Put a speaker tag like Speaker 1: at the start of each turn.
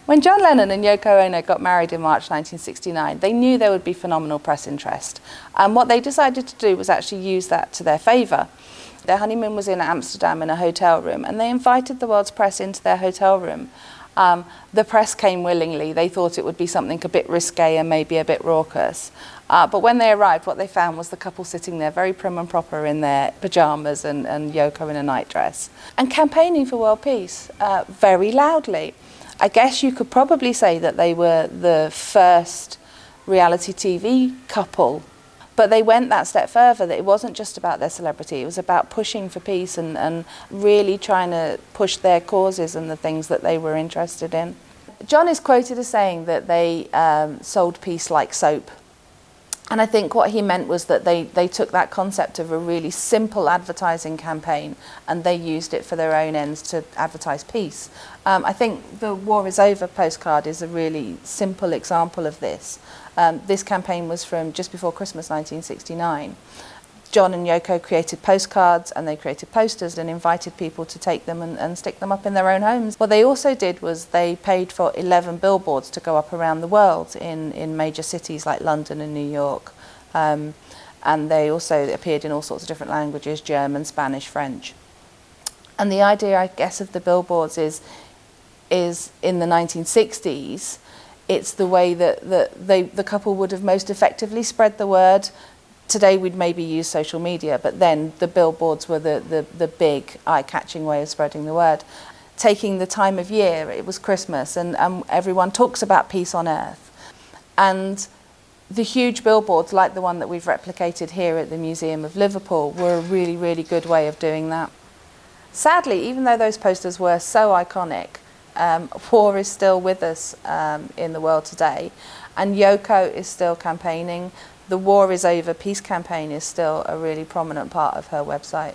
Speaker 1: When John Lennon and Yoko Ono got married in March 1969, they knew there would be phenomenal press interest. And what they decided to do was actually use that to their favour. Their honeymoon was in Amsterdam in a hotel room, and they invited the world's press into their hotel room. The press came willingly. They thought it would be something a bit risque and maybe a bit raucous. But when they arrived, what they found was the couple sitting there very prim and proper in their pyjamas and Yoko in a nightdress, and campaigning for world peace very loudly. I guess you could probably say that they were the first reality TV couple, but they went that step further, that it wasn't just about their celebrity, it was about pushing for peace and really trying to push their causes and the things that they were interested in. John is quoted as saying that they sold peace like soap. And I think what he meant was that they took that concept of a really simple advertising campaign and they used it for their own ends to advertise peace. I think the War is Over postcard is a really simple example of this. This campaign was from just before Christmas 1969. John and Yoko created postcards and they created posters and invited people to take them and stick them up in their own homes. What they also did was they paid for 11 billboards to go up around the world in major cities like London and New York. And they also appeared in all sorts of different languages, German, Spanish, French. And the idea, I guess, of the billboards is in the 1960s, it's the way that the couple would have most effectively spread the word. Today we'd maybe use social media, but then the billboards were the big eye-catching way of spreading the word. Taking the time of year, it was Christmas, and everyone talks about peace on earth. And the huge billboards, like the one that we've replicated here at the Museum of Liverpool, were a really, really good way of doing that. Sadly, even though those posters were so iconic, war is still with us in the world today, and Yoko is still campaigning. The War is Over peace campaign is still a really prominent part of her website.